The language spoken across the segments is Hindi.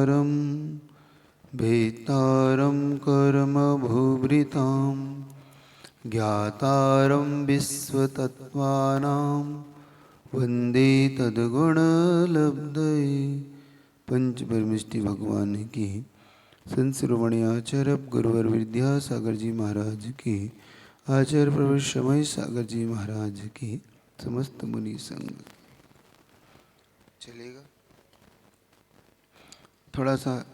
कर्तारं भेतारं कर्मभूभृतां ज्ञातारं विश्वतत्त्वानां वन्दे तद्गुणलब्धये। पंच परमिष्टि भगवान की, संत शिरोमणि आचार्य गुरुवर विद्यासागर जी महाराज की, आचार्य प्रभु समय सागर जी महाराज की, समस्त मुनि संग। चलेगा? थोड़ा सा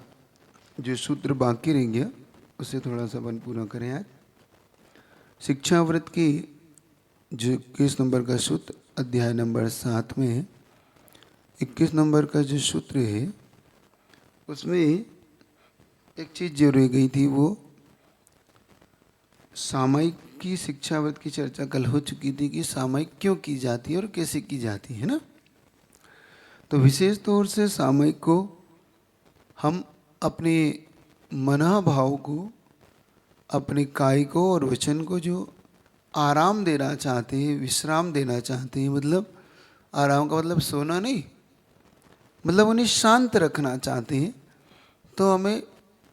जो सूत्र बाकी रह गया उसे थोड़ा सा अपन पूरा करें आज। शिक्षाव्रत की जो 21 नंबर का सूत्र अध्याय नंबर 7 में 21 नंबर का जो सूत्र है उसमें एक चीज़ जो रह गई थी, वो सामयिक की शिक्षाव्रत की चर्चा कल हो चुकी थी कि सामयिक क्यों की जाती है और कैसे की जाती है ना। तो विशेष तौर से सामयिक को हम अपने मनोभाव को, अपने काय को और वचन को जो आराम देना चाहते हैं, विश्राम देना चाहते हैं, मतलब आराम का मतलब सोना नहीं, मतलब उन्हें शांत रखना चाहते हैं, तो हमें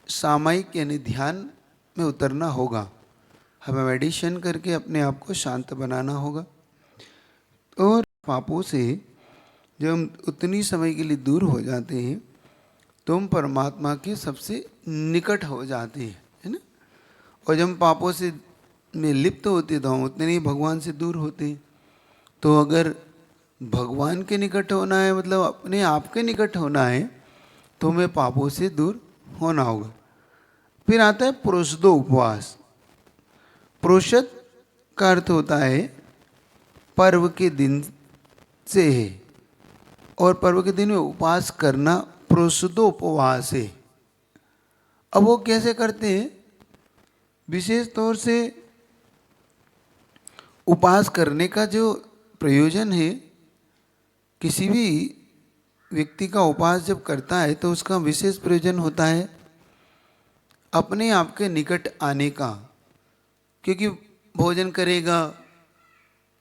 सामयिक यानी ध्यान में उतरना होगा। हमें मेडिटेशन करके अपने आप को शांत बनाना होगा। और पापों से जब हम उतनी समय के लिए दूर हो जाते हैं तो हम परमात्मा के सबसे निकट हो जाते हैं, है ना। और जब हम पापों से में लिप्त होते तो हम उतने ही भगवान से दूर होते हैं। तो अगर भगवान के निकट होना है, मतलब अपने आप के निकट होना है, तो हमें पापों से दूर होना होगा। फिर आता है प्रोषदो उपवास। प्रोषद का अर्थ होता है पर्व के दिन से है, और पर्व के दिन में उपवास करना प्रोषदो उपवास है। अब वो कैसे करते हैं? विशेष तौर से उपवास करने का जो प्रयोजन है, किसी भी व्यक्ति का उपवास जब करता है तो उसका विशेष प्रयोजन होता है अपने आप के निकट आने का। क्योंकि भोजन करेगा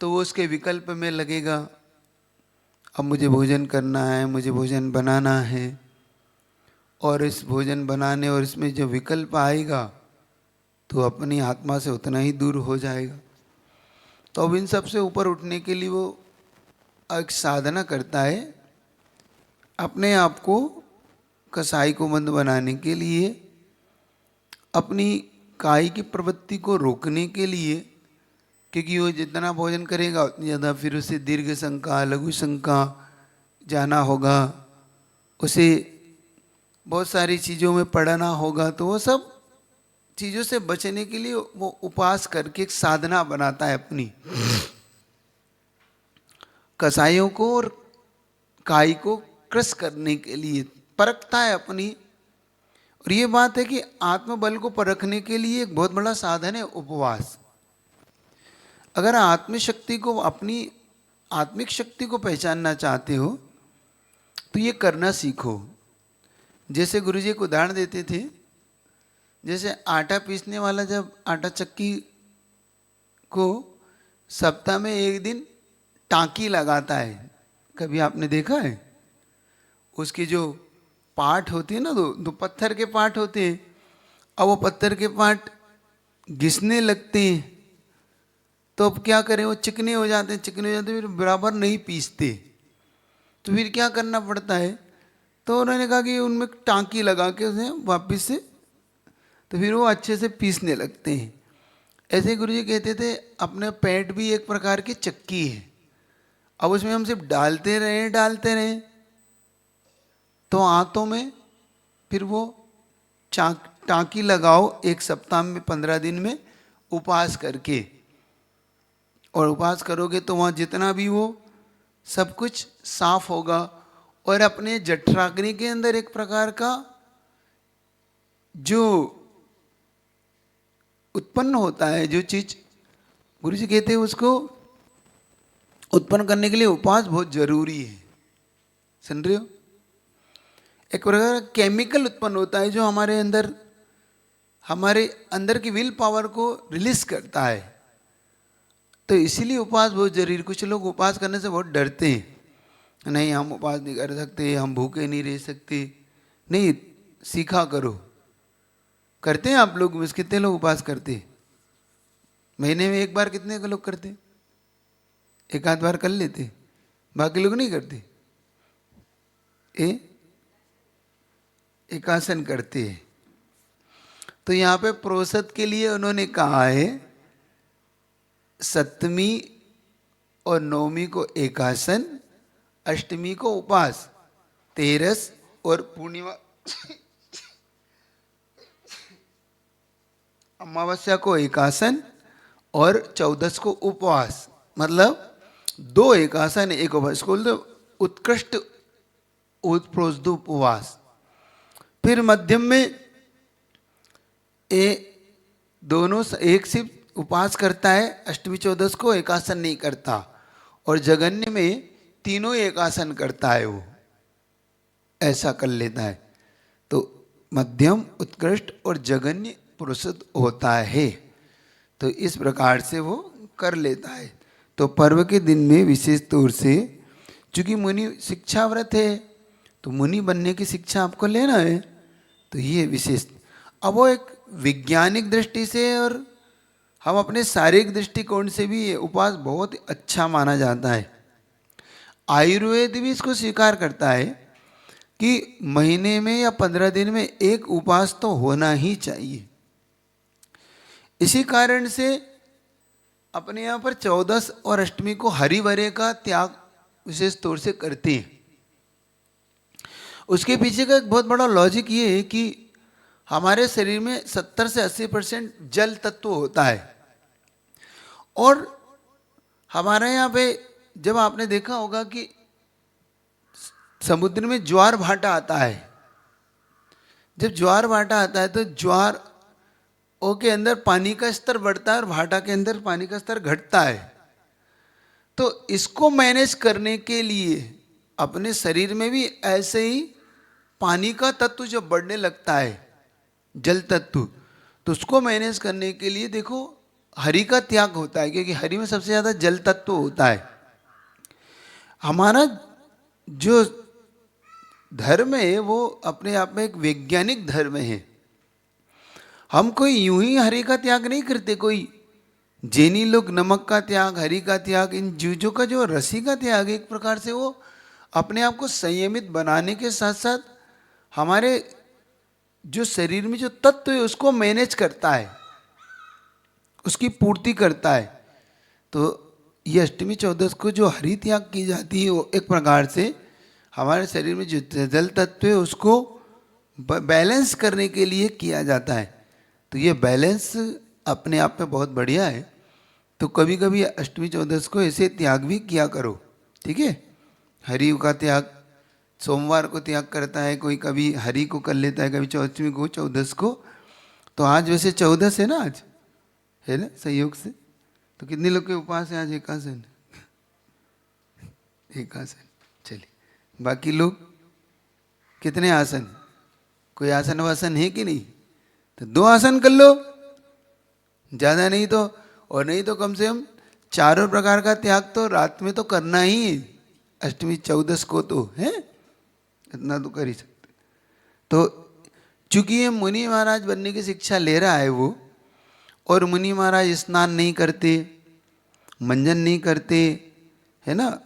तो वो उसके विकल्प में लगेगा, अब मुझे भोजन करना है, मुझे भोजन बनाना है, और इस भोजन बनाने और इसमें जो विकल्प आएगा तो अपनी आत्मा से उतना ही दूर हो जाएगा। तो अब इन सब से ऊपर उठने के लिए वो एक साधना करता है, अपने आप को कसाई को बंद बनाने के लिए, अपनी काय की प्रवृत्ति को रोकने के लिए। क्योंकि वो जितना भोजन करेगा उतनी ज़्यादा फिर उसे दीर्घ शंका, लघु शंका जाना होगा, उसे बहुत सारी चीज़ों में पढ़ना होगा। तो वो सब चीज़ों से बचने के लिए वो उपवास करके एक साधना बनाता है अपनी। कसाईयों को और काय को क्रश करने के लिए परखता है अपनी। और ये बात है कि आत्मबल को परखने के लिए एक बहुत बड़ा साधन है उपवास। अगर आत्मशक्ति को, अपनी आत्मिक शक्ति को पहचानना चाहते हो तो ये करना सीखो। जैसे गुरुजी एक उदाहरण देते थे, जैसे आटा पीसने वाला जब आटा चक्की को सप्ताह में एक दिन टांकी लगाता है, कभी आपने देखा है? उसकी जो पार्ट होती है ना, दो पत्थर के पार्ट होते हैं, अब वो पत्थर के पार्ट घिसने लगते हैं, तो अब क्या करें, वो चिकने हो जाते हैं, फिर बराबर नहीं पीसते। तो फिर क्या करना पड़ता है? तो उन्होंने कहा कि उनमें टांकी लगा के उसे वापस से, तो फिर वो अच्छे से पीसने लगते हैं। ऐसे गुरुजी कहते थे अपने पेट भी एक प्रकार की चक्की है। अब उसमें हम सिर्फ डालते रहें तो आंतों में फिर वो टांकी लगाओ एक सप्ताह में 15 दिन में उपवास करके, और उपवास करोगे तो वहाँ जितना भी वो सब कुछ साफ होगा। और अपने जठराग्नि के अंदर एक प्रकार का जो उत्पन्न होता है, जो चीज गुरुजी कहते हैं उसको उत्पन्न करने के लिए उपवास बहुत जरूरी है। सुन रहे हो? एक प्रकार का केमिकल उत्पन्न होता है जो हमारे अंदर की विल पावर को रिलीज करता है। तो इसीलिए उपवास बहुत जरूरी। कुछ लोग उपवास करने से बहुत डरते हैं, नहीं हम उपवास नहीं कर सकते, हम भूखे नहीं रह सकते, नहीं, सीखा करो। करते हैं आप लोग में से कितने लोग उपवास करते हैं? महीने में एक बार कितने के लोग करते? एक आध बार कर लेते, बाकी लोग नहीं करते। एकासन करते हैं। तो यहाँ पे प्रोसत के लिए उन्होंने कहा है सप्तमी और नवमी को एकासन, अष्टमी को उपवास, तेरस और पूर्णिमा अमावस्या को एकासन और चौदस को उपवास। मतलब 2 एकासन एक उपवास को उत्कृष्ट उत्प्रोष्ठ उपवास। फिर मध्यम में दोनों एक सिर्फ उपवास करता है, अष्टमी चौदस को एकासन नहीं करता, और जगन्य में तीनों एकासन करता है, वो ऐसा कर लेता है। तो मध्यम, उत्कृष्ट और जगन्य पुरुषत्व होता है। तो इस प्रकार से वो कर लेता है। तो पर्व के दिन में विशेष तौर से, चूंकि मुनि शिक्षा व्रत है तो मुनि बनने की शिक्षा आपको लेना है, तो ये विशेष। अब वो एक वैज्ञानिक दृष्टि से और हम अपने शारीरिक दृष्टिकोण से भी ये उपवास बहुत अच्छा माना जाता है। आयुर्वेद भी इसको स्वीकार करता है कि महीने में या 15 दिन में एक उपवास तो होना ही चाहिए। इसी कारण से अपने यहाँ पर चौदस और अष्टमी को हरिवरे का त्याग विशेष तौर से करते हैं। उसके पीछे का एक बहुत बड़ा लॉजिक ये है कि हमारे शरीर में 70 से 80% जल तत्व होता है, और हमारे यहाँ पे जब आपने देखा होगा कि समुद्र में ज्वार भाटा आता है, जब ज्वार भाटा आता है तो ज्वार के अंदर पानी का स्तर बढ़ता है और भाटा के अंदर पानी का स्तर घटता है। तो इसको मैनेज करने के लिए अपने शरीर में भी ऐसे ही पानी का तत्व जब बढ़ने लगता है, जल तत्व, तो उसको मैनेज करने के लिए देखो हरि का त्याग होता है, क्योंकि हरि में सबसे ज्यादा जल तत्व होता है। हमारा जो धर्म है वो अपने आप में एक वैज्ञानिक धर्म है। हम कोई यूं ही हरि का त्याग नहीं करते। कोई जैनी लोग नमक का त्याग, हरि का त्याग, इन चीजों का जो रसी का त्याग है, एक प्रकार से वो अपने आप को संयमित बनाने के साथ साथ हमारे जो शरीर में जो तत्व है उसको मैनेज करता है, उसकी पूर्ति करता है। तो ये अष्टमी चौदस को जो हरि त्याग की जाती है वो एक प्रकार से हमारे शरीर में जो जल तत्व है उसको बैलेंस करने के लिए किया जाता है। तो ये बैलेंस अपने आप में बहुत बढ़िया है। तो कभी कभी अष्टमी चौदस को ऐसे त्याग भी किया करो, ठीक है। हरि का त्याग सोमवार को त्याग करता है कोई, कभी हरि को कर लेता है, कभी चौदसवीं को, चौदस को। तो आज वैसे 14 है ना, आज है ना संयोग से। तो कितने लोग के उपवास है आज? एकासन, एकासन। चलिए, बाकी लोग कितने आसन? कोई आसन वासन है कि नहीं? तो 2 आसन कर लो, ज्यादा नहीं तो, और नहीं तो कम से कम 4 प्रकार का त्याग तो रात में तो करना ही है, अष्टमी चौदस को तो है, इतना तो कर ही सकते। तो चूंकि ये मुनि महाराज बनने की शिक्षा ले रहा है वो, और मुनि महाराज स्नान नहीं करते, मंजन नहीं करते, है ना,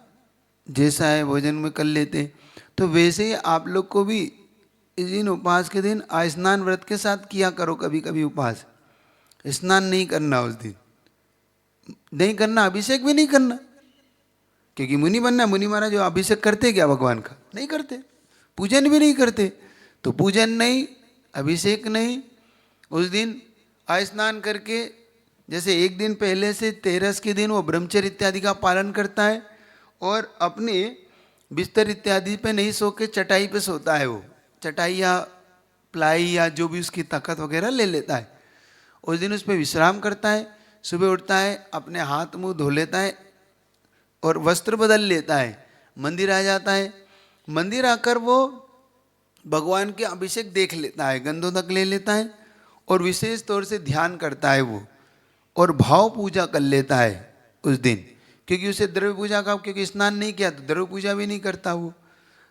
जैसा है भोजन में कर लेते। तो वैसे ही आप लोग को भी इस दिन उपवास के दिन स्नान व्रत के साथ किया करो कभी कभी उपवास। स्नान नहीं करना उस दिन, नहीं करना, अभिषेक भी नहीं करना, क्योंकि मुनि बनना। मुनि महाराज जो अभिषेक करते क्या भगवान का? नहीं करते। पूजन भी नहीं करते। तो पूजन नहीं, अभिषेक नहीं। उस दिन स्नान करके, जैसे एक दिन पहले से 13 के दिन वो ब्रह्मचर्य इत्यादि का पालन करता है, और अपने बिस्तर इत्यादि पे नहीं सो के चटाई पे सोता है। वो चटाई या प्लाई या जो भी उसकी ताकत वगैरह ले लेता है, उस दिन उस पर विश्राम करता है। सुबह उठता है, अपने हाथ मुंह धो लेता है और वस्त्र बदल लेता है, मंदिर आ जाता है। मंदिर आकर वो भगवान के अभिषेक देख लेता है, गंधोदक ले लेता है, और विशेष तौर से ध्यान करता है वो, और भाव पूजा कर लेता है उस दिन। क्योंकि उसे द्रव्य पूजा का, क्योंकि स्नान नहीं किया तो द्रव्य पूजा भी नहीं करता वो।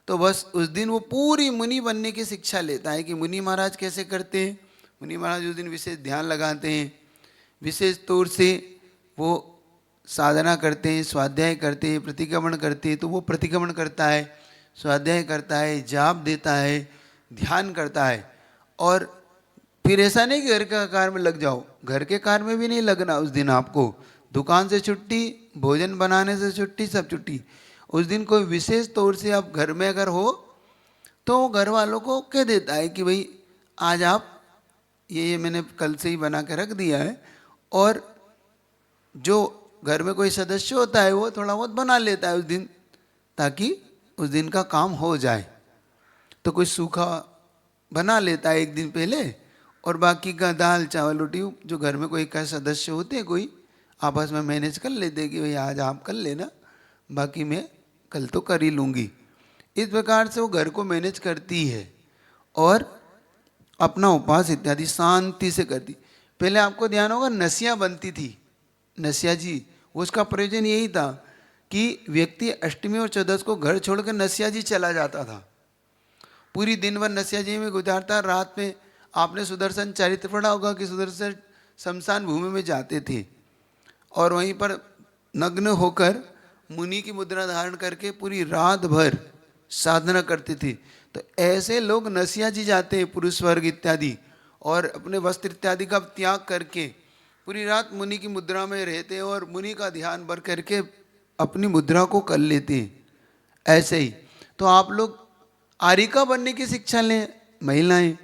तो बस उस दिन वो पूरी मुनि बनने की शिक्षा लेता है कि मुनि महाराज कैसे करते हैं। मुनि महाराज उस दिन विशेष ध्यान लगाते हैं, विशेष तौर से वो साधना करते हैं, स्वाध्याय करते हैं, प्रतिक्रमण करते हैं। तो वो प्रतिक्रमण करता है, स्वाध्याय करता है, जाप देता है, ध्यान करता है। और फिर ऐसा नहीं कि घर के कार्य में लग जाओ, घर के कार्य में भी नहीं लगना उस दिन। आपको दुकान से छुट्टी, भोजन बनाने से छुट्टी, सब छुट्टी। उस दिन कोई विशेष तौर से आप घर में अगर हो तो घर वालों को कह देता है कि भाई आज आप ये मैंने कल से ही बना के रख दिया है। और जो घर में कोई सदस्य होता है वो थोड़ा बहुत बना लेता है उस दिन, ताकि उस दिन का काम हो जाए। तो कोई सूखा बना लेता है एक दिन पहले, और बाकी का दाल चावल रोटी जो घर में कोई का सदस्य होते हैं कोई आपस में मैनेज कर लेते हैं कि भाई आज आप कर लेना, बाकी मैं कल तो कर ही लूँगी। इस प्रकार से वो घर को मैनेज करती है और अपना उपवास इत्यादि शांति से करती। पहले आपको ध्यान होगा नसिया बनती थी, नसिया जी, उसका प्रयोजन यही था कि व्यक्ति अष्टमी और चौदस को घर छोड़कर नसिया जी चला जाता था, पूरी दिन भर नसिया जी में गुजारता। रात में आपने सुदर्शन चरित्र पढ़ा होगा कि सुदर्शन शमशान भूमि में जाते थे और वहीं पर नग्न होकर मुनि की मुद्रा धारण करके पूरी रात भर साधना करते थे। तो ऐसे लोग नसिया जी जाते हैं, पुरुष वर्ग इत्यादि, और अपने वस्त्र इत्यादि का त्याग करके पूरी रात मुनि की मुद्रा में रहते हैं और मुनि का ध्यान भर करके अपनी मुद्रा को कर लेते हैं। ऐसे ही तो आप लोग आरिका बनने की शिक्षा लें। महिलाएं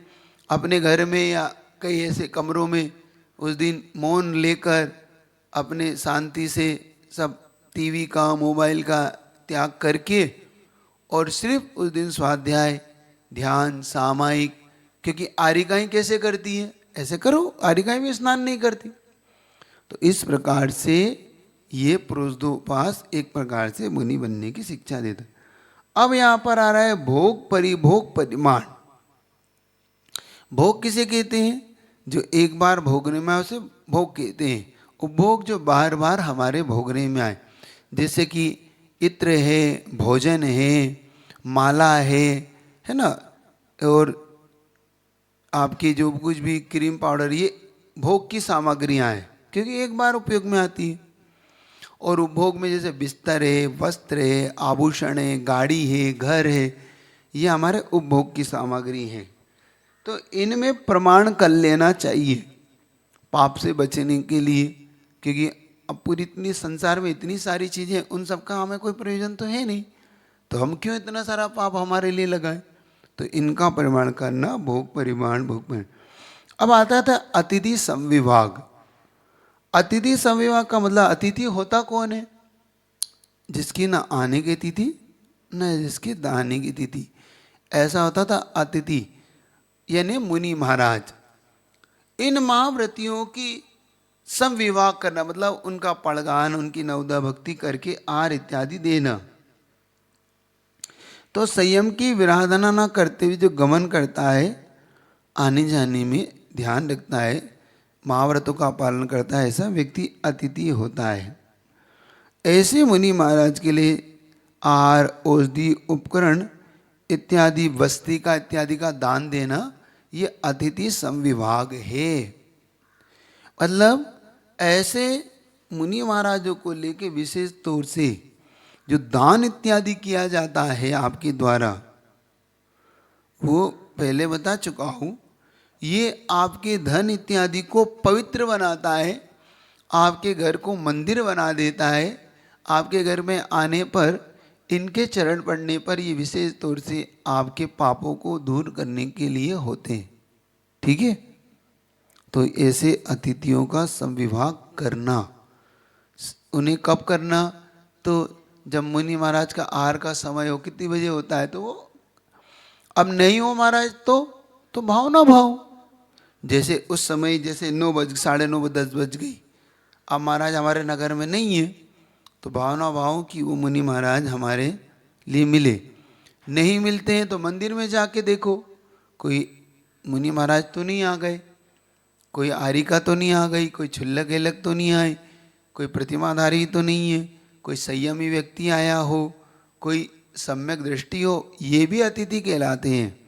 अपने घर में या कई ऐसे कमरों में उस दिन मौन लेकर अपने शांति से सब टीवी का, मोबाइल का त्याग करके और सिर्फ उस दिन स्वाध्याय, ध्यान, सामायिक। क्योंकि आरिकाएं कैसे करती हैं, ऐसे करो, आरिकाएं भी स्नान नहीं करती। तो इस प्रकार से ये प्रोषदोपास एक प्रकार से मुनि बनने की शिक्षा देता है। अब यहाँ पर आ रहा है भोग परिभोग परिमाण। भोग किसे कहते हैं? जो एक बार भोगने में आए उसे भोग कहते हैं। उपभोग जो बार बार हमारे भोगने में आए, जैसे कि इत्र है, भोजन है, माला है ना, और आपकी जो कुछ भी क्रीम पाउडर, ये भोग की सामग्रियां हैं क्योंकि एक बार उपयोग में आती है। और उपभोग में जैसे बिस्तर है, वस्त्र है, आभूषण है, गाड़ी है, घर है, ये हमारे उपभोग की सामग्री हैं। तो इनमें प्रमाण कर लेना चाहिए पाप से बचने के लिए, क्योंकि अब पूरी इतनी संसार में इतनी सारी चीज़ें, उन सब का हमें कोई प्रयोजन तो है नहीं, तो हम क्यों इतना सारा पाप हमारे लिए लगाएं। तो इनका परिमाण करना, भोग परिमाण, भोग परिमाण। अब आता था अतिथि संविभाग। अतिथि संविभाग का मतलब अतिथि होता कौन है? जिसकी ना आने की तिथि न जिसकी दाने की तिथि, ऐसा होता था अतिथि, यानी मुनि महाराज। इन महाव्रतियों की संविवाह करना मतलब उनका पड़गान, उनकी नवदा भक्ति करके आर इत्यादि देना। तो संयम की विराधना न करते हुए जो गमन करता है, आने जाने में ध्यान रखता है, महाव्रतों का पालन करता है, ऐसा व्यक्ति अतिथि होता है। ऐसे मुनि महाराज के लिए आहार, औषधि, उपकरण इत्यादि, वस्तिका इत्यादि का दान देना, ये अतिथि संविभाग है। मतलब ऐसे मुनि महाराजों को लेके विशेष तौर से जो दान इत्यादि किया जाता है आपके द्वारा, वो पहले बता चुका हूँ, ये आपके धन इत्यादि को पवित्र बनाता है, आपके घर को मंदिर बना देता है। आपके घर में आने पर, इनके चरण पड़ने पर ये विशेष तौर से आपके पापों को दूर करने के लिए होते हैं। ठीक है? तो ऐसे अतिथियों का संविभाग करना, उन्हें कब करना? तो जब मुनि महाराज का आहार का समय हो, कितनी बजे होता है, तो वो अब नहीं हो महाराज तो भाव ना भाव। जैसे उस समय जैसे 9 बज, 9:30, 10 बज गई, अब महाराज हमारे नगर में नहीं है, तो भावना भाव कि वो मुनि महाराज हमारे लिए मिले। नहीं मिलते हैं तो मंदिर में जाके देखो, कोई मुनि महाराज तो नहीं आ गए, कोई आरिका तो नहीं आ गई, कोई छुल्लक हेलक तो नहीं आए, कोई प्रतिमाधारी तो नहीं है, कोई संयमी व्यक्ति आया हो, कोई सम्यक दृष्टि हो, ये भी अतिथि कहलाते हैं।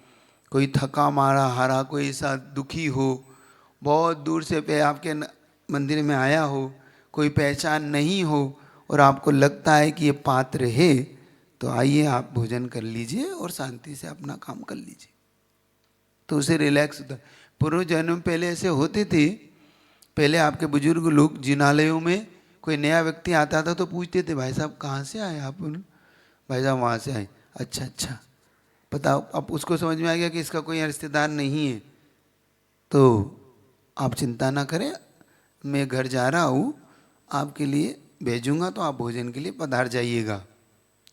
कोई थका मारा हारा, कोई ऐसा दुखी हो, बहुत दूर से पे आपके मंदिर में आया हो, कोई पहचान नहीं हो और आपको लगता है कि ये पात्र है, तो आइए आप भोजन कर लीजिए और शांति से अपना काम कर लीजिए, तो उसे रिलैक्स होता है। पूर्व जन्म पहले ऐसे होते थे। पहले आपके बुजुर्ग लोग जिनालयों में कोई नया व्यक्ति आता था तो पूछते थे, भाई साहब कहाँ से आए आप? भाई साहब वहाँ से आए। अच्छा अच्छा, पता। अब उसको समझ में आ गया कि इसका कोई रिश्तेदार नहीं है, तो आप चिंता ना करें, मैं घर जा रहा हूँ, आपके लिए भेजूंगा, तो आप भोजन के लिए पधार जाइएगा,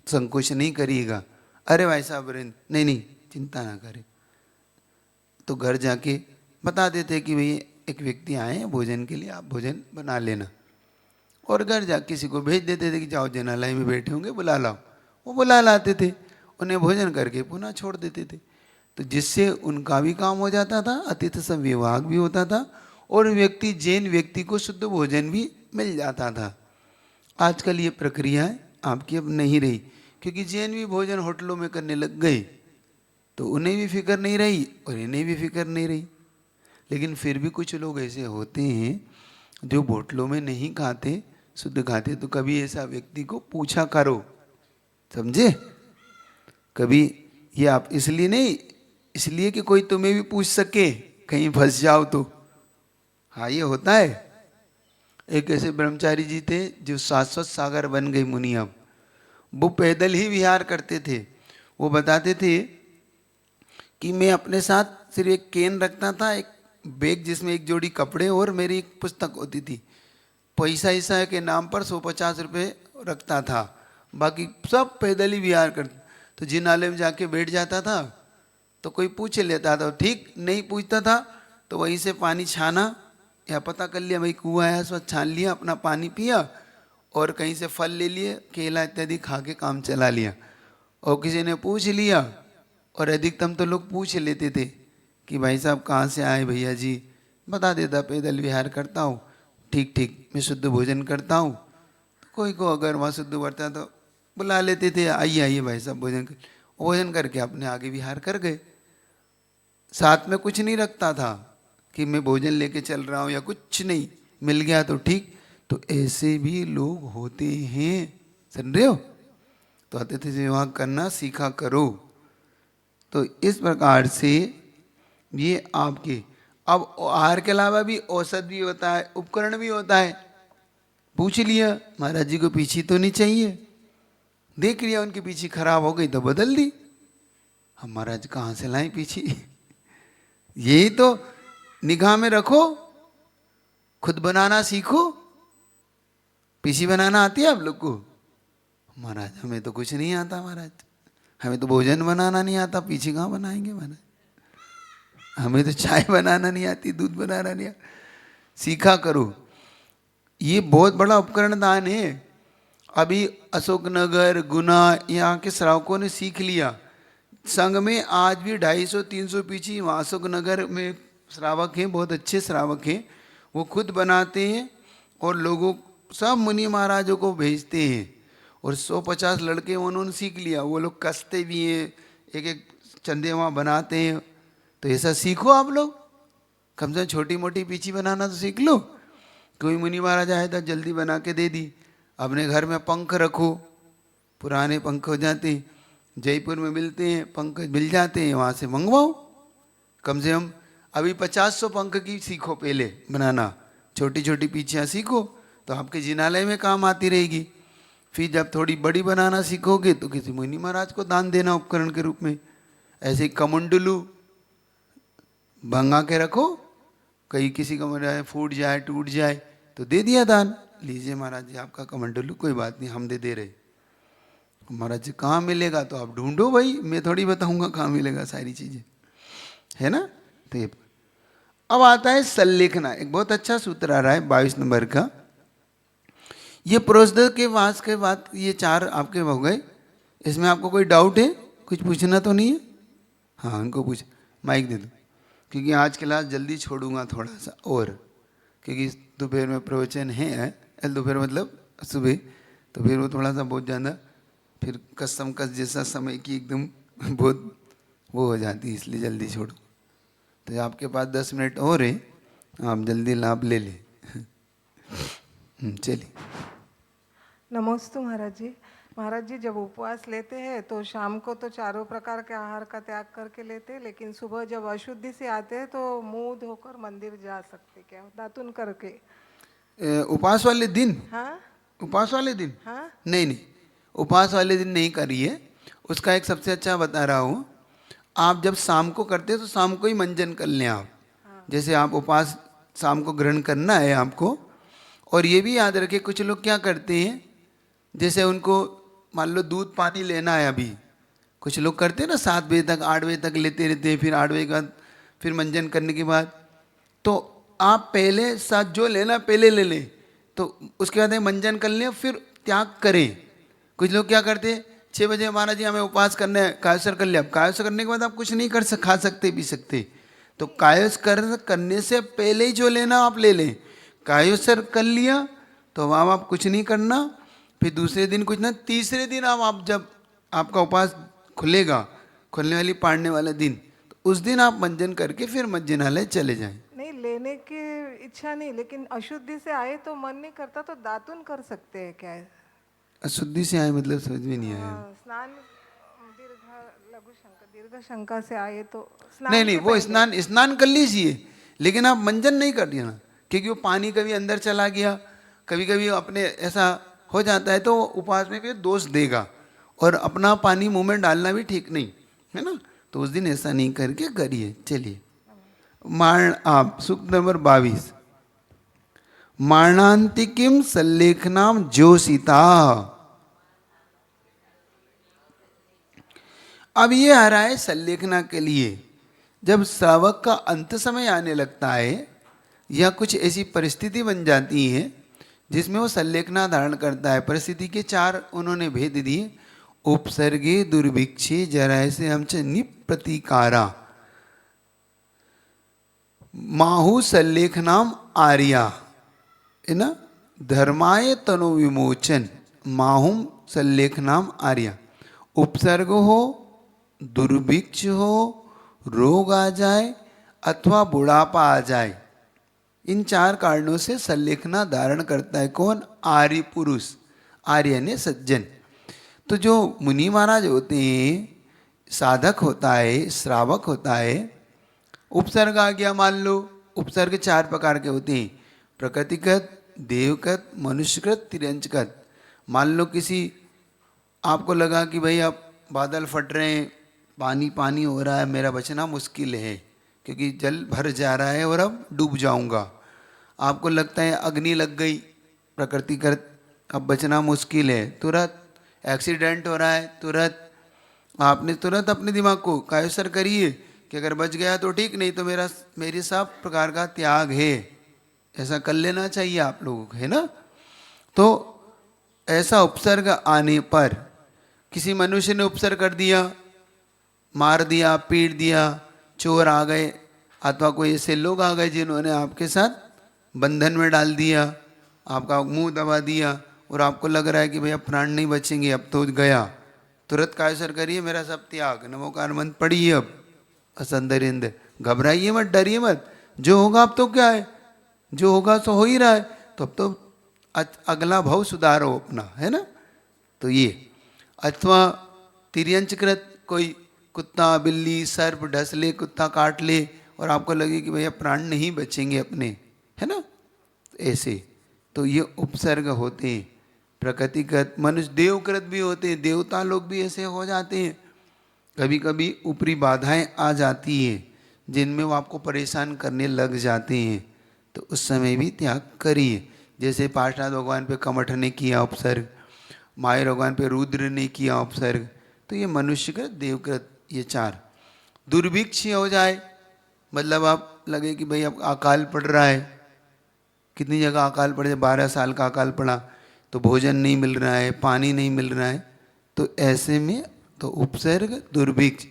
संकोच नहीं करिएगा। अरे भाई साहब नहीं नहीं, चिंता ना करें। तो घर जाके बता देते कि भाई एक व्यक्ति आए हैं भोजन के लिए, आप भोजन बना लेना। और घर जा किसी को भेज देते थे कि जाओ जनालय में बैठे होंगे, बुला लाओ। वो बुला लाते थे, उन्हें भोजन करके पुनः छोड़ देते थे। तो जिससे उनका भी काम हो जाता था, अतिथि सब विभाग भी होता था, और व्यक्ति जैन व्यक्ति को शुद्ध भोजन भी मिल जाता था। आजकल ये प्रक्रिया आपकी अब नहीं रही, क्योंकि जैन भी भोजन होटलों में करने लग गए, तो उन्हें भी फिक्र नहीं रही और इन्हें भी फिक्र नहीं रही। लेकिन फिर भी कुछ लोग ऐसे होते हैं जो होटलों में नहीं खाते, शुद्ध खाते। तो कभी ऐसा व्यक्ति को पूछा करो, समझे? कभी ये आप इसलिए नहीं, इसलिए कि कोई तुम्हें भी पूछ सके, कहीं फंस जाओ तो। हाँ, ये होता है। एक ऐसे ब्रह्मचारी जी थे जो शाश्वत सागर बन गए मुनि। अब वो पैदल ही विहार करते थे। वो बताते थे कि मैं अपने साथ सिर्फ एक केन रखता था, एक बैग जिसमें एक जोड़ी कपड़े और मेरी एक पुस्तक होती थी। पैसा ईसा के नाम पर 150 रुपये रखता था, बाकी सब पैदल ही विहार करते। तो जिनालय में जाके बैठ जाता था तो कोई पूछ लेता था, ठीक नहीं पूछता था तो वहीं से पानी छाना, या पता कर लिया भाई कुआं है, स्वच्छ छान लिया, अपना पानी पिया, और कहीं से फल ले लिए, केला इत्यादि खा के काम चला लिया। और किसी ने पूछ लिया, और अधिकतम तो लोग पूछ लेते थे कि भाई साहब कहाँ से आए भैया जी, बता देता पैदल विहार करता हूँ, ठीक ठीक मैं शुद्ध भोजन करता हूँ। कोई को अगर वहाँ शुद्ध वर्ता तो बुला लेते थे, आइए आइए भाई साहब भोजन कर। भोजन करके अपने आगे विहार कर गए। साथ में कुछ नहीं रखता था कि मैं भोजन लेके चल रहा हूँ, या कुछ नहीं, मिल गया तो ठीक। तो ऐसे भी लोग होते हैं, सुन रहे हो? तो अतिथि से विवाह करना सीखा करो। तो इस प्रकार से ये आपके, अब आहार के अलावा भी औषध भी होता है, उपकरण भी होता है। पूछ लिया महाराज जी को पीछी तो नहीं चाहिए, देख लिया उनकी पीछी खराब हो गई तो बदल दी। हम महाराज कहाँ से लाए पीछी? यही तो निगाह में रखो, खुद बनाना सीखो। पीछी बनाना आती है आप लोग को? महाराज हमें तो कुछ नहीं आता महाराज, हमें तो भोजन बनाना नहीं आता, पीछे कहाँ बनाएंगे महाराज? हमें तो चाय बनाना नहीं आती, दूध बनाना नहीं आता। सीखा करो, ये बहुत बड़ा उपकरण दान है। अभी अशोकनगर, गुना, यहाँ के श्रावकों ने सीख लिया। संघ में आज भी 250-300 पीछी वहाँ अशोकनगर में श्रावक हैं, बहुत अच्छे श्रावक हैं। वो खुद बनाते हैं और लोगों, सब मुनि महाराजों को भेजते हैं। और 150 लड़के उन्होंने सीख लिया, वो लोग कसते भी हैं, एक एक चंदे वहाँ बनाते हैं। तो ऐसा सीखो आप लोग, कम से कम छोटी मोटी पीछी बनाना तो सीख लो। कोई मुनि महाराज आए तो जल्दी बना के दे दी। अपने घर में पंख रखो, पुराने पंख हो जाते हैं, जयपुर में मिलते हैं पंख, मिल जाते हैं, वहाँ से मंगवाओ। कम से कम अभी 50-100 पंख की सीखो पहले बनाना, छोटी छोटी पीछियाँ सीखो तो आपके जिनालय में काम आती रहेगी। फिर जब थोड़ी बड़ी बनाना सीखोगे तो किसी मुनि महाराज को दान देना उपकरण के रूप में। ऐसे कमंडलू भंगा के रखो, कहीं किसी का मरा फूट जाए टूट जाए तो दे दिया दान, लीजिए महाराज जी आपका कमंडलू, कोई बात नहीं हम दे रहे। महाराज जी कहाँ मिलेगा? तो आप ढूंढो भाई, मैं थोड़ी बताऊंगा कहाँ मिलेगा सारी चीजें, है ना? तो ये अब आता है सल्लेखना। एक बहुत अच्छा सूत्र आ रहा है 22 नंबर का। ये प्रोषद के वास के बाद ये 4 आपके हो गए। इसमें आपको कोई डाउट है? कुछ पूछना तो नहीं है? हाँ उनको पूछ, माइक दे दो, क्योंकि आज क्लास जल्दी छोड़ूंगा थोड़ा सा, और क्योंकि दोपहर में प्रवचन है, दोपहर मतलब सुबह, तो फिर वो थोड़ा सा बहुत ज़्यादा फिर कसम कस जैसा समय की एकदम बहुत वो हो जाती है, इसलिए जल्दी छोड़ो। तो आपके पास 10 मिनट और है, आप जल्दी लाभ ले लें। चलिए। नमस्ते महाराज जी। महाराज जी, जब उपवास लेते हैं तो शाम को तो चारों प्रकार के आहार का त्याग करके लेते हैं, लेकिन सुबह जब अशुद्धि से आते हैं तो मुंह धोकर मंदिर जा सकते क्या, दातुन करके? उपवास वाले दिन? हाँ उपवास वाले दिन? हाँ। नहीं नहीं, उपवास वाले दिन नहीं करिए। उसका एक सबसे अच्छा बता रहा हूँ, आप जब शाम को करते हैं तो शाम को ही मंजन कर लें आप। जैसे आप उपवास शाम को ग्रहण करना है आपको। और ये भी याद रखें, कुछ लोग क्या करते हैं, जैसे उनको मान लो दूध पानी लेना है अभी, कुछ लोग करते हैं ना 7 बजे तक 8 बजे तक लेते रहते हैं, फिर 8 बजे के बाद फिर मंजन करने के बाद, तो आप पहले साथ जो लेना पहले ले लें, तो उसके बाद मंजन कर लें फिर त्याग करें। कुछ लोग क्या करते हैं, 6 बजे महाराज जी हमें उपवास करना है, कायस्वर कर लिया। अब कायस्वर करने के बाद आप कुछ नहीं खा सकते पी सकते, तो कायस्वर करने से पहले ही जो लेना आप ले लें। कायस्वर कर लिया तो वहाँ आप कुछ नहीं करना, फिर दूसरे दिन कुछ ना, तीसरे दिन आप जब आपका उपवास खुलेगा, खुलने वाली पाड़ने वाला दिन, तो उस दिन आप मंजन करके फिर मंजनालय चले जाएं। नहीं, लेने की इच्छा नहीं, लेकिन अशुद्धि से आए तो मन नहीं करता तो दातुन कर सकते हैं क्या? अशुद्धि से आए मतलब समझ में नहीं आया। स्नान दीर्घ लघु शंका दीर्घ शंका से आए तो नहीं स्नान नहीं, से वो पहले। स्नान कर लीजिए, लेकिन आप मंजन नहीं कर देना, क्योंकि वो पानी कभी अंदर चला गया, कभी कभी अपने ऐसा हो जाता है, तो वो उपवास में फिर दोष देगा, और अपना पानी मुंह में डालना भी ठीक नहीं है ना। तो उस दिन ऐसा नहीं करके करिए। चलिए, मारण आप सूक्त नंबर 22, मारणांतिकिम सल्लेखनाम जोशिता। अब ये आ रहा है सल्लेखना के लिए, जब श्रावक का अंत समय आने लगता है या कुछ ऐसी परिस्थिति बन जाती है जिसमें वो सल्लेखना धारण करता है। परिस्थिति के 4 उन्होंने भेद दिए, उपसर्गे दुर्भिक्षे जरायसे हमच निप्रतिकारा माहु सल्लेखनाम आर्या, है ना, धर्माय तनु विमोचन माहुम सल्लेखनाम आर्या। उपसर्ग हो, दुर्भिक्ष हो, रोग आ जाए अथवा बुढ़ापा आ जाए, इन 4 कारणों से सल्लेखना धारण करता है कौन? आर्य पुरुष, आर्य ने सज्जन। तो जो मुनि महाराज होते हैं, साधक होता है, श्रावक होता है, उपसर्ग आ गया मान लो। उपसर्ग 4 प्रकार के होते हैं, प्रकृतिगत, देवगत, मनुष्यकृत, तिर्यंचगत। मान लो किसी आपको लगा कि भाई अब बादल फट रहे हैं, पानी पानी हो रहा है, मेरा बचना मुश्किल है क्योंकि जल भर जा रहा है और अब डूब जाऊंगा। आपको लगता है अग्नि लग गई, प्रकृतिगत, अब बचना मुश्किल है, तुरंत एक्सीडेंट हो रहा है, तुरंत आपने तुरंत अपने दिमाग को कायस्वर करिए कि अगर बच गया तो ठीक, नहीं तो मेरी सब प्रकार का त्याग है। ऐसा कर लेना चाहिए आप लोगों को, है ना। तो ऐसा उपसर्ग आने पर, किसी मनुष्य ने उपसर्ग कर दिया, मार दिया, पीट दिया, चोर आ गए, अथवा कोई ऐसे लोग आ गए जिन्होंने आपके साथ बंधन में डाल दिया, आपका मुंह दबा दिया, और आपको लग रहा है कि भाई अब प्राण नहीं बचेंगे, अब तो गया, तुरंत कायस्वर करिए मेरा सब त्याग, नमोकार मंत्र पढ़िए। अब असंदरिंद, घबराइए मत, डरिए मत, जो होगा अब तो क्या है, जो होगा तो हो ही रहा है, तो अब तो अगला भाव सुधारो अपना, है ना। तो ये, अथवा तिर्यंचकृत, कोई कुत्ता बिल्ली सर्प ढस ले, कुत्ता काट ले, और आपको लगे कि भैया प्राण नहीं बचेंगे अपने, है ना, ऐसे, तो ये उपसर्ग होते हैं। प्रकृतिगत, मनुष्य देवकृत भी होते हैं, देवता लोग भी ऐसे हो जाते हैं। कभी कभी ऊपरी बाधाएं आ जाती हैं जिनमें वो आपको परेशान करने लग जाते हैं, तो उस समय भी त्याग करिए। जैसे पार्शनाथ भगवान पे कमठ ने किया उपसर्ग, मायर भगवान पे रुद्र ने किया उपसर्ग, तो ये मनुष्यकृत, देवकृत, ये 4। दुर्भिक्ष हो जाए, मतलब आप लगे कि भाई अब अकाल पड़ रहा है, कितनी जगह अकाल पड़ जाए, 12 साल का अकाल पड़ा, तो भोजन नहीं मिल रहा है, पानी नहीं मिल रहा है, तो ऐसे में तो उपसर्ग दुर्भिक्ष।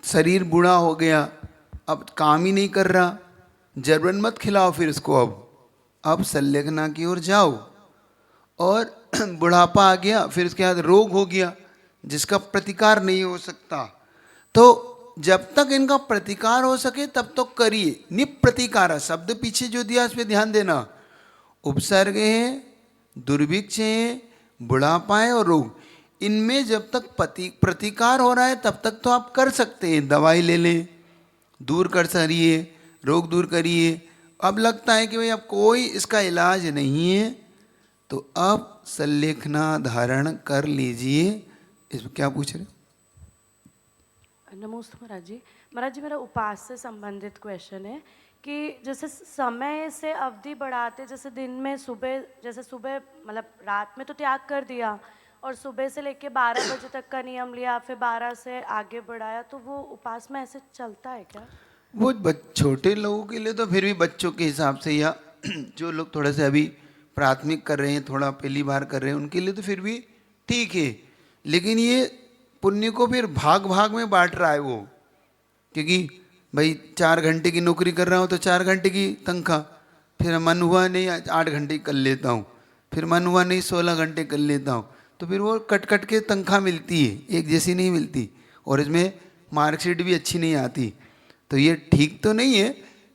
शरीर बूढ़ा हो गया, अब काम ही नहीं कर रहा, जबरन मत खिलाओ फिर इसको, अब सल्लेखना की ओर जाओ। और बुढ़ापा आ गया, फिर उसके बाद रोग हो गया जिसका प्रतिकार नहीं हो सकता। तो जब तक इनका प्रतिकार हो सके तब तो करिए। निप्रतिकार शब्द पीछे जो दिया उस पर ध्यान देना। उपसर्ग है, दुर्भिक्ष है, बुढ़ापा है और रोग, इनमें जब तक प्रतिकार हो रहा है तब तक तो आप कर सकते हैं। दवाई ले लें, दूर कर सरिए, रोग दूर करिए। अब लगता है कि भाई अब कोई इसका इलाज नहीं है, तो अब संलेखना धारण कर लीजिए। इसमें क्या पूछ रहे? नमस्ते महाराज जी। महाराज जी, मेरा उपास से संबंधित क्वेश्चन है कि जैसे समय से अवधि बढ़ाते, जैसे दिन में सुबह, जैसे सुबह मतलब रात में तो त्याग कर दिया और सुबह से लेके 12 बजे तक का नियम लिया, फिर 12 से आगे बढ़ाया, तो वो उपास में ऐसे चलता है क्या? वो छोटे लोगों के लिए तो फिर भी बच्चों के हिसाब से, या जो लोग थोड़े से अभी प्राथमिक कर रहे हैं, थोड़ा पहली बार कर रहे हैं, उनके लिए तो फिर भी ठीक है। लेकिन ये पुण्य को फिर भाग भाग में बांट रहा है वो, क्योंकि भाई 4 घंटे की नौकरी कर रहा हूँ तो 4 घंटे की तनख्वाह, फिर मन हुआ नहीं 8 घंटे कर लेता हूँ, फिर मन हुआ नहीं 16 घंटे कर लेता हूँ, तो फिर वो कट कट के तनख्वाह मिलती है, एक जैसी नहीं मिलती, और इसमें मार्कशीट भी अच्छी नहीं आती। तो ये ठीक तो नहीं है।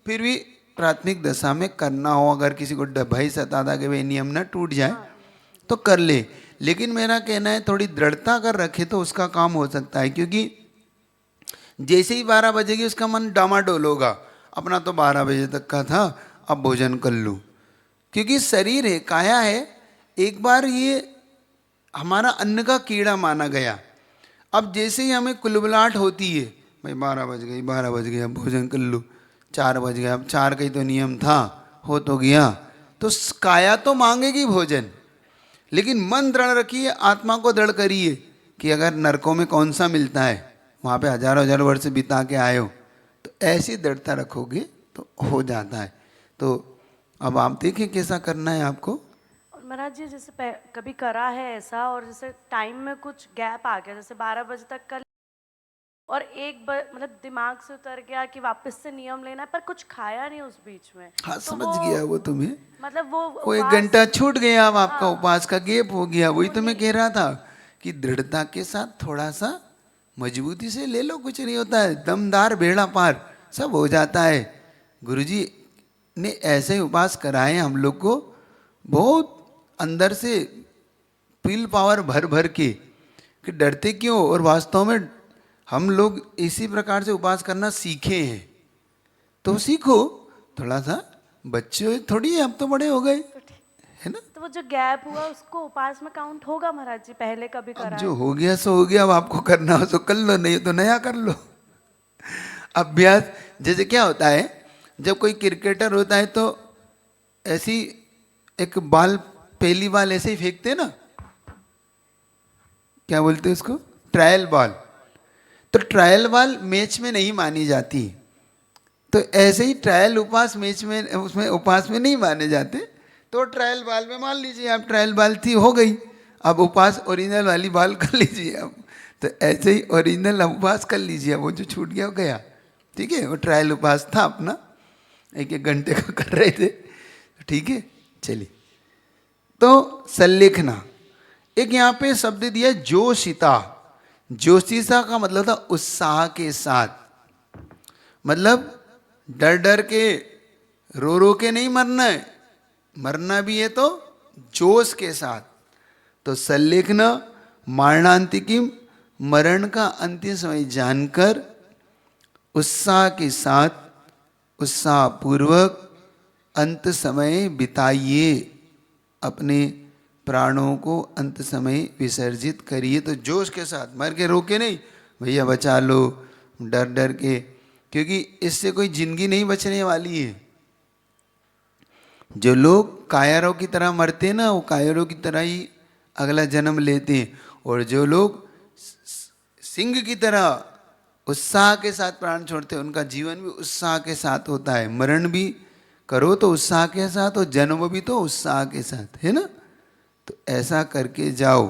फिर भी प्राथमिक दशा में करना हो, अगर किसी को भय सताता कि भाई नियम ना टूट जाए तो कर ले। लेकिन मेरा कहना है थोड़ी दृढ़ता कर रखे तो उसका काम हो सकता है, क्योंकि जैसे ही 12 बजेगी उसका मन डामाडोल होगा, अपना तो 12 बजे तक का था, अब भोजन कर लूँ। क्योंकि शरीर है, काया है, एक बार ये हमारा अन्न का कीड़ा माना गया। अब जैसे ही हमें कुलबुलाहट होती है, भाई 12 बज गई, 12 बज गया, भोजन कर लूँ, 4 बज गया, अब 4 का ही तो नियम था, हो तो गया, तो काया तो मांगेगी भोजन। लेकिन मन दृढ़ रखिए, आत्मा को दृढ़ करिए कि अगर नरकों में कौन सा मिलता है, वहाँ पे हजारों हजारों वर्ष बिता के आए हो, तो ऐसी दृढ़ता रखोगे तो हो जाता है। तो अब आप देखिए कैसा करना है आपको। और महाराज जी, जैसे कभी करा है ऐसा, और जैसे टाइम में कुछ गैप आ गया, जैसे 12 बजे तक कर, और मतलब दिमाग से उतर गया कि वापस से नियम लेना है, पर कुछ खाया नहीं उस बीच में। हाँ, तो समझ गया वो तुम्हें, मतलब वो वो 1 घंटा छूट गया, अब आपका उपास का गैप हो गया। वही तो मैं कह रहा था कि दृढ़ता के साथ थोड़ा सा मजबूती से ले लो, कुछ नहीं होता है, दमदार बेड़ा पार सब हो जाता है। गुरुजी ने ऐसे ही उपास कराए हम लोग को, बहुत अंदर से विल पावर भर भर के, कि डरते क्यों, और वास्तव में हम लोग इसी प्रकार से उपास करना सीखे हैं। तो सीखो थोड़ा सा, बच्चे थोड़ी अब तो बड़े हो गए, है ना। तो वो जो गैप हुआ उसको उपास में काउंट होगा महाराज जी? पहले कभी अब करा जो है? हो गया सो हो गया, अब आपको करना हो तो कर लो, नहीं तो नया कर लो। अभ्यास जैसे क्या होता है, जब कोई क्रिकेटर होता है तो ऐसी एक बॉल, पहली बॉल ऐसे ही फेंकते ना, क्या बोलते हैं उसको, ट्रायल बॉल। तो ट्रायल बॉल मैच में नहीं मानी जाती, तो ऐसे ही ट्रायल उपास मैच में, उसमें उपास में नहीं माने जाते। तो ट्रायल बॉल में मान लीजिए आप, ट्रायल बॉल थी, हो गई, अब उपास ओरिजिनल वाली बॉल कर लीजिए अब। तो ऐसे ही ओरिजिनल उपवास कर लीजिए, वो जो छूट गया वो गया, ठीक है। वो ट्रायल उपवास था अपना, 1-1 घंटे का कर रहे थे, ठीक है। चलिए, तो संलेखना, एक यहाँ पे शब्द दिया जोशिता। जोशिता का मतलब था उत्साह के साथ, मतलब डर डर के, रो रो के नहीं मरना है, मरना भी है तो जोश के साथ। तो संलेखना मरणांतिकीम, मरण का अंतिम समय जानकर उत्साह के साथ, उत्साह पूर्वक अंत समय बिताइए, अपने प्राणों को अंत समय विसर्जित करिए। तो जोश के साथ, मर के रो के नहीं, भैया बचा लो, डर डर के, क्योंकि इससे कोई जिंदगी नहीं बचने वाली है। जो लोग कायरों की तरह मरते हैं ना, वो कायरों की तरह ही अगला जन्म लेते हैं, और जो लोग सिंह की तरह उत्साह के साथ प्राण छोड़ते हैं, उनका जीवन भी उत्साह के साथ होता है। मरण भी करो तो उत्साह के साथ, और जन्म भी तो उत्साह के साथ, है ना। तो ऐसा करके जाओ।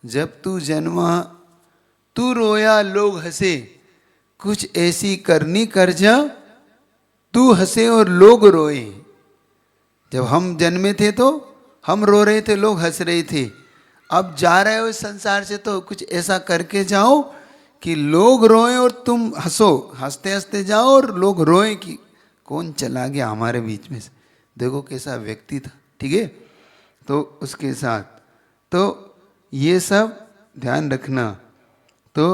जब तू जन्मा तू रोया लोग हंसे, कुछ ऐसी करनी कर जा तू हंसे और लोग रोए। जब हम जन्मे थे तो हम रो रहे थे, लोग हंस रहे थे। अब जा रहे हो इस संसार से तो कुछ ऐसा करके जाओ कि लोग रोएं और तुम हंसो, हंसते हंसते जाओ और लोग रोएं कि कौन चला गया हमारे बीच में से, देखो कैसा व्यक्ति था। ठीक है, तो उसके साथ तो ये सब ध्यान रखना। तो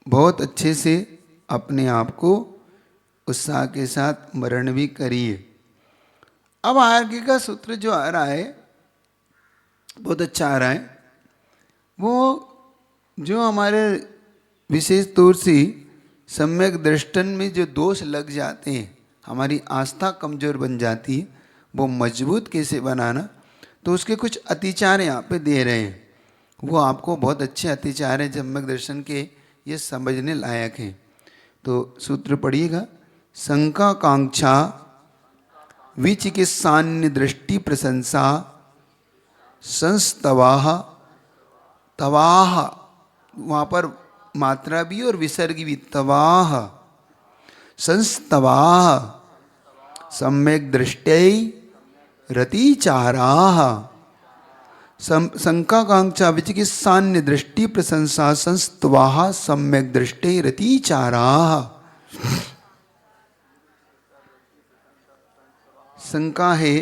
बहुत अच्छे से अपने आप को उत्साह के साथ मरण भी करिए। अब आगे का सूत्र जो आ रहा है बहुत अच्छा आ रहा है। वो जो हमारे विशेष तौर से सम्यक दृष्टन में जो दोष लग जाते हैं, हमारी आस्था कमजोर बन जाती है, वो मजबूत कैसे बनाना, तो उसके कुछ अतिचार यहाँ पे दे रहे हैं। वो आपको बहुत अच्छे अतिचार हैं सम्यक दर्शन के, ये समझने लायक हैं। तो सूत्र पढ़िएगा। शंका कांक्षा विचिकित्सान्य दृष्टि प्रशंसा संस्तवाह, तवाह वहाँ पर मात्रा भी और विसर्ग भी, तवाह संस्तवाह सम्यक दृष्टै रतिचाराः। शंकाकांक्षा विचिकित्सान्य दृष्टि प्रशंसा संस्तवाः सम्यक दृष्टै रतिचाराः। शंका है,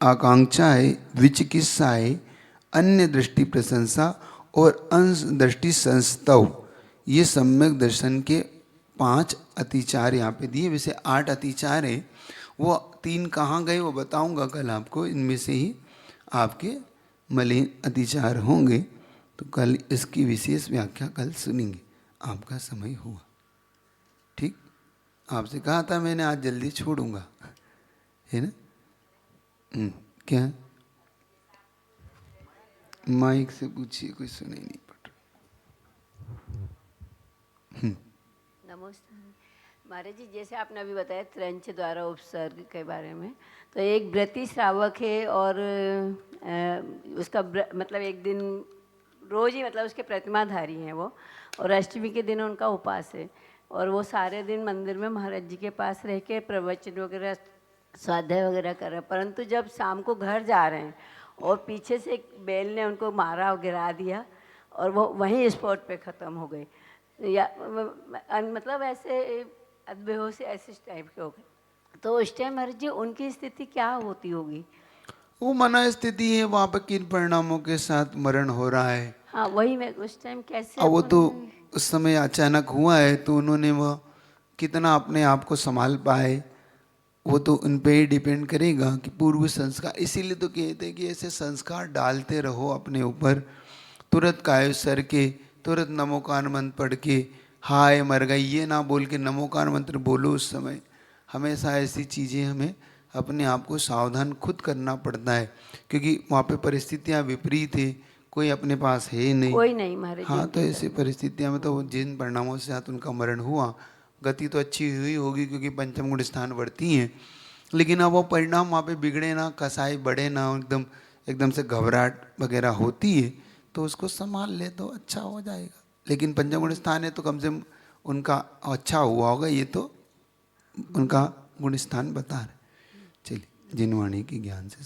आकांक्षा है, विचिकित्सा है, अन्य दृष्टि प्रशंसा और अंश दृष्टि संस्तव, ये सम्यक दर्शन के 5 अतिचार यहाँ पे दिए। वैसे 8 अतिचार है, वो 3 कहाँ गए वो बताऊंगा कल आपको। इनमें से ही आपके मलिन अतिचार होंगे, तो कल इसकी विशेष व्याख्या कल सुनेंगे। आपका समय हुआ, ठीक। आपसे कहा था मैंने आज जल्दी छोड़ूंगा, है ना। क्या माइक से पूछिए, कोई सुनाई नहीं पड़ रहा। नमस्ते महाराज जी, जैसे आपने अभी बताया त्रंच द्वारा उपसर्ग के बारे में, तो एक व्रती श्रावक है और उसका मतलब एक दिन रोज ही मतलब उसके प्रतिमाधारी हैं वो, और अष्टमी के दिन उनका उपास है, और वो सारे दिन मंदिर में महाराज जी के पास रह के प्रवचन वगैरह स्वाध्याय वगैरह कर रहे हैं। परंतु जब शाम को घर जा रहे हैं और पीछे से एक बैल ने उनको मारा और गिरा दिया और वो वहीं स्पॉट पे ख़त्म हो गए, या मतलब ऐसे बेहोश ऐसे टाइप के हो गए। तो उस टाइम महाराज जी उनकी स्थिति क्या होती होगी? वो मना स्थिति है, वहाँ पर किन परिणामों के साथ मरण हो रहा है। हाँ वही मैं उस टाइम कैसे, अब वो तो उस समय अचानक हुआ है, तो उन्होंने वह कितना अपने आप को संभाल पाए, वो तो उन पे ही डिपेंड करेगा कि पूर्व संस्कार। इसीलिए तो कहते हैं कि ऐसे संस्कार डालते रहो अपने ऊपर, तुरंत कायो सर के, तुरंत नमोकार मंत्र पढ़ के हाय मर गई ये ना बोल के नमोकार मंत्र बोलो। उस समय हमेशा ऐसी चीज़ें हमें अपने आप को सावधान खुद करना पड़ता है, क्योंकि वहाँ पे परिस्थितियाँ विपरीत है, कोई अपने पास है नहीं, कोई नहीं महाराज। हाँ, तो ऐसी परिस्थितियाँ में तो जिन परिणामों से साथ उनका मरण हुआ, गति तो अच्छी हुई होगी क्योंकि पंचम गुण स्थान बढ़ती हैं, लेकिन अब वो परिणाम वहाँ पे बिगड़े ना, कसाई बढ़े ना, एकदम से घबराहट वगैरह होती है, तो उसको संभाल ले तो अच्छा हो जाएगा। लेकिन पंचम गुण स्थान है तो कम से कम उनका अच्छा हुआ होगा, ये तो उनका गुण स्थान बता रहे। चलिए, जिनवाणी के ज्ञान से